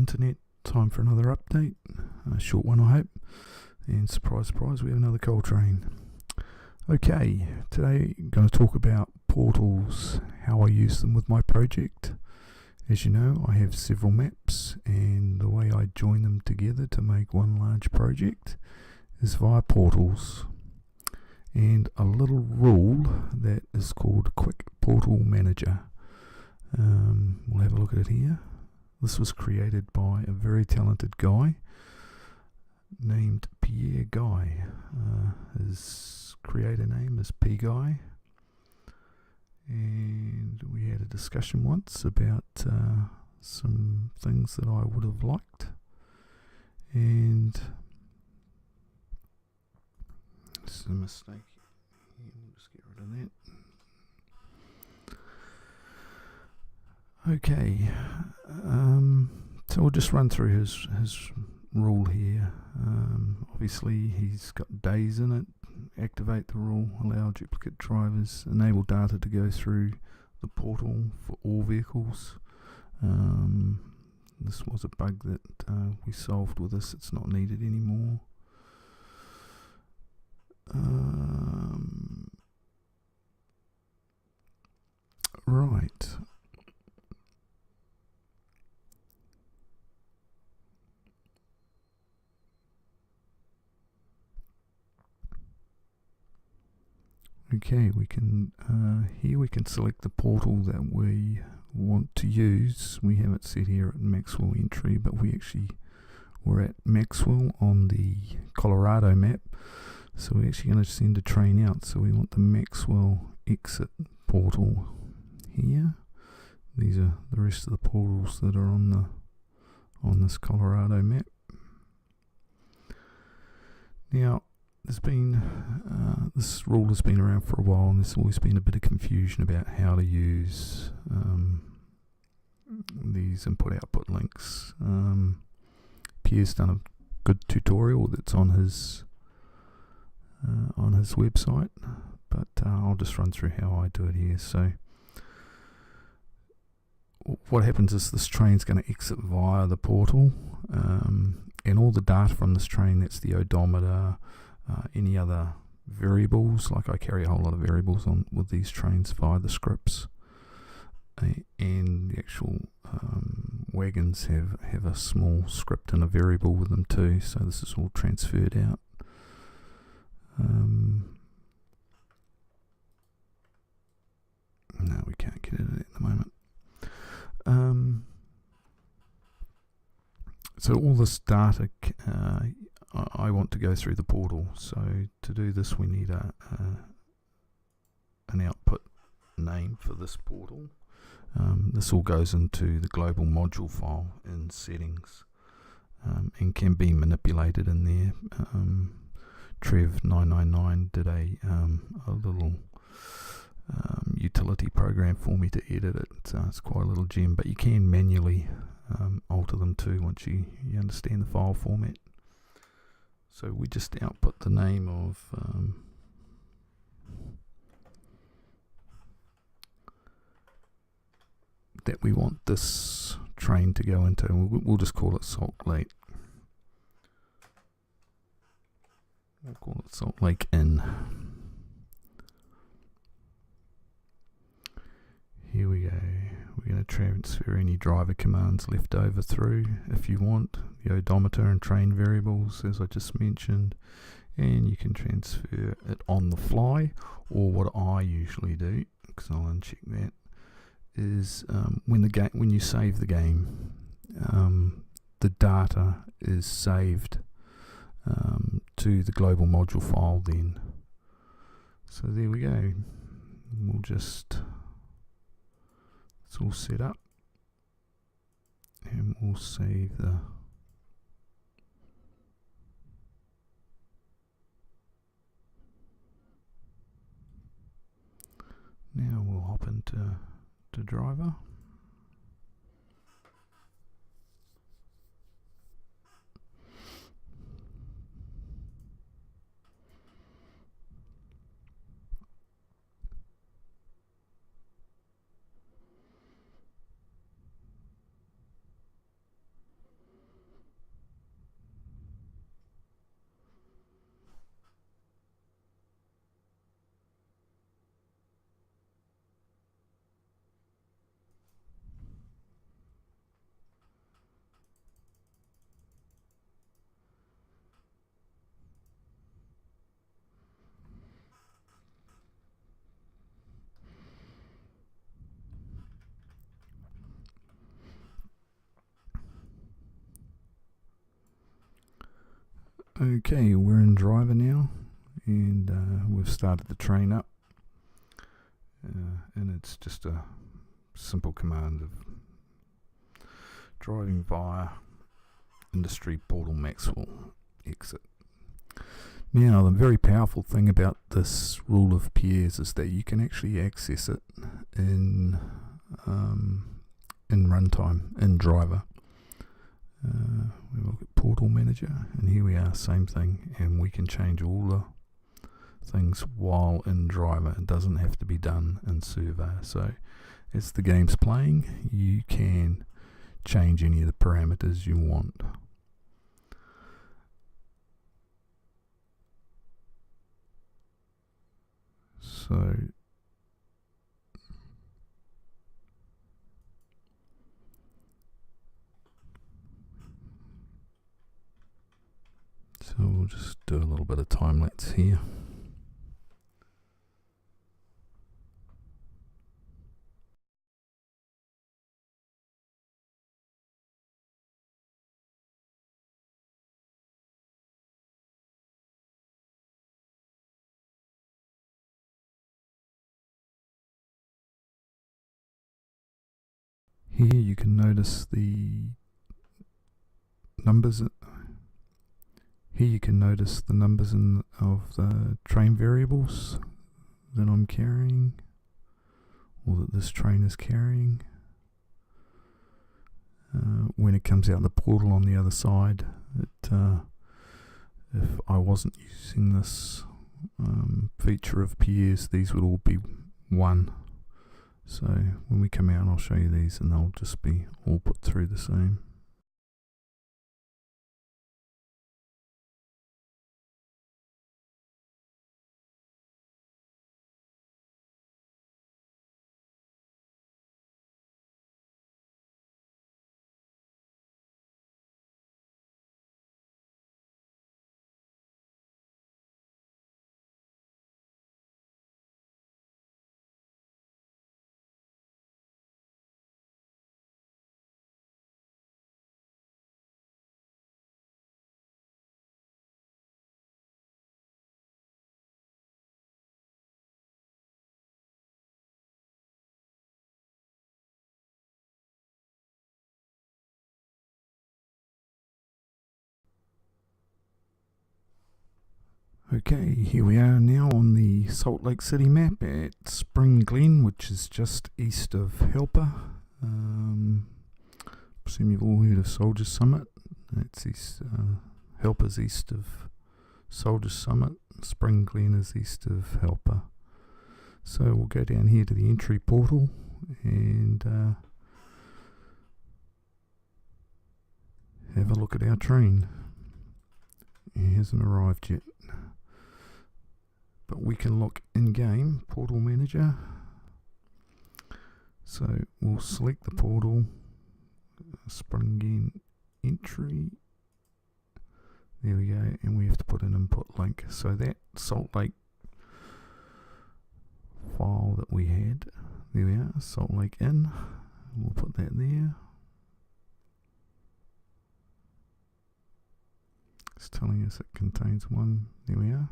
internet. Time for another update, a short one I hope, and surprise surprise we have another coal train. Okay, today I'm going to talk about portals, how I use them with my project. As you know, I have several maps, and the way I join them together to make one large project is via portals, and a little rule that is called Quick Portal Manager. We'll have a look at it here. This was created by a very talented guy named Pierre Guy. His creator name is P Guy, and we had a discussion once about some things that I would have liked, and this is a mistake. We'll just get rid of that. Okay, so we'll just run through his rule here. Obviously he's got days in it. Activate the rule, allow duplicate drivers, enable data to go through the portal for all vehicles. This was a bug that we solved with this, it's not needed anymore. Right. Okay, we can here we can select the portal that we want to use. We have it set here at Maxwell entry, but we're at Maxwell on the Colorado map, so we're actually going to send a train out. So we want the Maxwell exit portal here. These are the rest of the portals that are on this Colorado map. Now, there's been this rule has been around for a while, and there's always been a bit of confusion about how to use these input-output links. Pierre's done a good tutorial that's on his website, but I'll just run through how I do it here. So what happens is this train's going to exit via the portal, and all the data from this train, that's the odometer, any other variables, like I carry a whole lot of variables on with these trains via the scripts, and the actual wagons have a small script and a variable with them too, so this is all transferred out. No, we can't get it at the moment. So all this data I want to go through the portal, so to do this we need an output name for this portal. This all goes into the global module file in settings, and can be manipulated in there. Trev999 did a little utility program for me to edit it. It's quite a little gem, but you can manually alter them too once you understand the file format. So we just output the name of that we want this train to go into. We'll just call it Salt Lake. We'll call it Salt Lake Inn. Here we go. We're going to transfer any driver commands left over through if you want, the odometer and train variables as I just mentioned, and you can transfer it on the fly, or what I usually do, because I'll uncheck that, is when you save the game, the data is saved to the global module file then. So there we go. We'll just, it's all set up, and we'll save the now we'll hop into driver. Okay, we're in driver now, and we've started the train up, and it's just a simple command of driving via industry portal Maxwell exit. Now, the very powerful thing about this rule of Pierre's is that you can actually access it in runtime, in driver. We look at portal manager, and here we are, same thing, and we can change all the things while in driver. It doesn't have to be done in server. So as the game's playing, you can change any of the parameters you want. So we'll just do a little bit of time lapse here. Here you can notice the numbers. Here you can notice the numbers of the train variables that I'm carrying, or that this train is carrying. When it comes out the portal on the other side, if I wasn't using this feature of Pierre's, these would all be 1. So when we come out, I'll show you these, and they'll just be all put through the same. Okay, here we are now on the Salt Lake City map at Spring Glen, which is just east of Helper. Presume you've all heard of Soldier Summit. That's east, Helper's east of Soldier Summit. Spring Glen is east of Helper. So we'll go down here to the entry portal, and have a look at our train. It hasn't arrived yet, but we can look in-game, portal manager. So we'll select the portal, Spring Glen entry. There we go, and we have to put an input link. So that Salt Lake file that we had, there we are, Salt Lake in. We'll put that there. It's telling us it contains 1. There we are.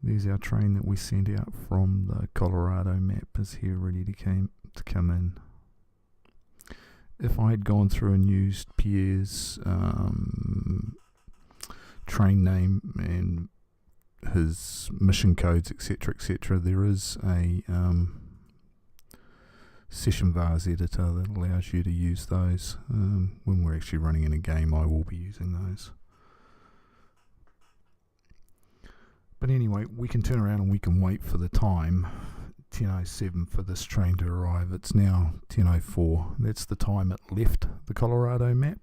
There's our train that we sent out from the Colorado map, is here ready to come in. If I had gone through and used Pierre's train name and his mission codes, etc., there is a session vars editor that allows you to use those. When we're actually running in a game, I will be using those. But anyway, we can turn around and we can wait for the time, 10:07, for this train to arrive. It's now 10:04. That's the time it left the Colorado map.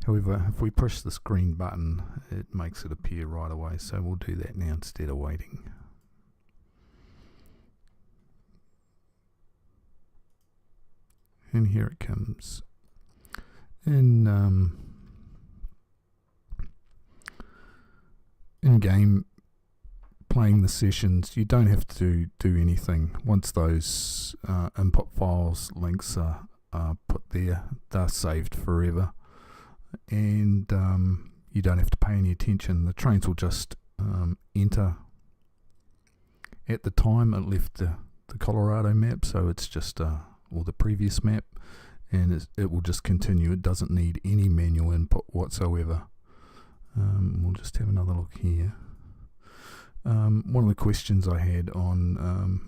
However, if we push this green button, it makes it appear right away. So we'll do that now instead of waiting. And here it comes. In game, playing the sessions, you don't have to do anything. Once those input files links are put there, they're saved forever. And you don't have to pay any attention. The trains will just enter. At the time it left the Colorado map, so it's just or the previous map, and it will just continue. It doesn't need any manual input whatsoever. We'll just have another look here. One of the questions I had on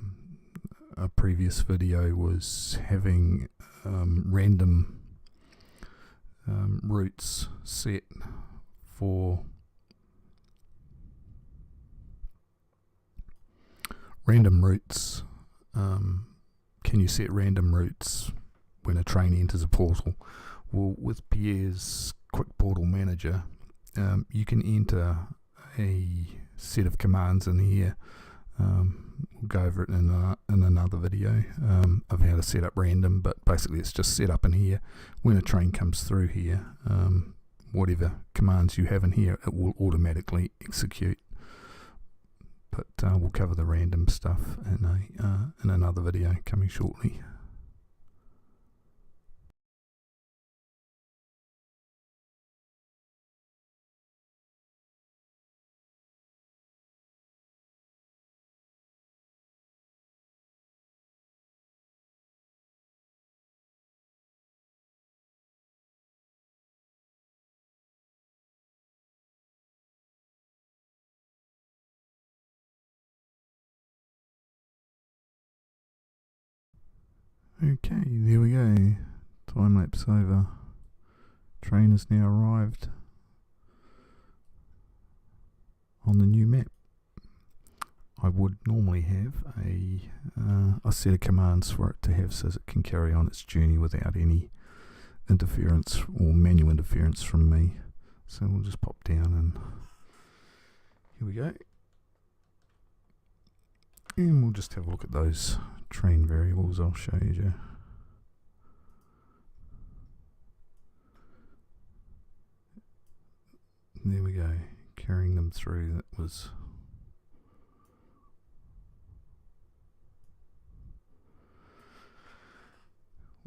a previous video was having random routes set for random routes. Can you set random routes when a train enters a portal? Well, with Pierre's Quick Portal Manager, you can enter a set of commands in here. We'll go over it in another video of how to set up random, but basically it's just set up in here. When a train comes through here, whatever commands you have in here, it will automatically execute. But we'll cover the random stuff in another video coming shortly. Okay, there we go. Time lapse over. Train has now arrived on the new map. I would normally have a set of commands for it to have so it can carry on its journey without any interference or manual interference from me. So we'll just pop down and here we go. And we'll just have a look at those train variables I'll show you. There we go, carrying them through. That was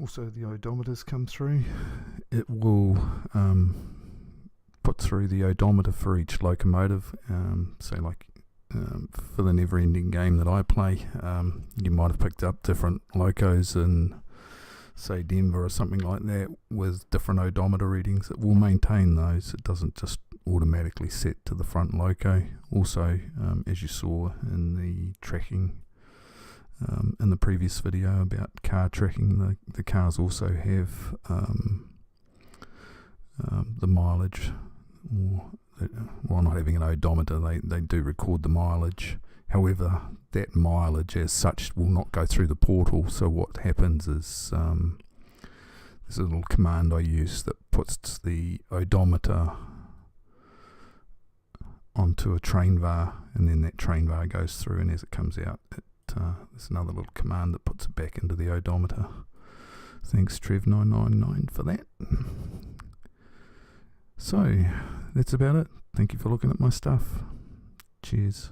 also the odometers come through. It will put through the odometer for each locomotive. So like for the never-ending game that I play, you might have picked up different locos in, say, Denver or something like that with different odometer readings. It will maintain those. It doesn't just automatically set to the front loco. Also, as you saw in the tracking in the previous video about car tracking, the cars also have the mileage, or while not having an odometer, they do record the mileage. However, that mileage as such will not go through the portal. So what happens is there's a little command I use that puts the odometer onto a train var, and then that train var goes through, and as it comes out, there's another little command that puts it back into the odometer. Thanks Trev999 for that. So that's about it. Thank you for looking at my stuff. Cheers.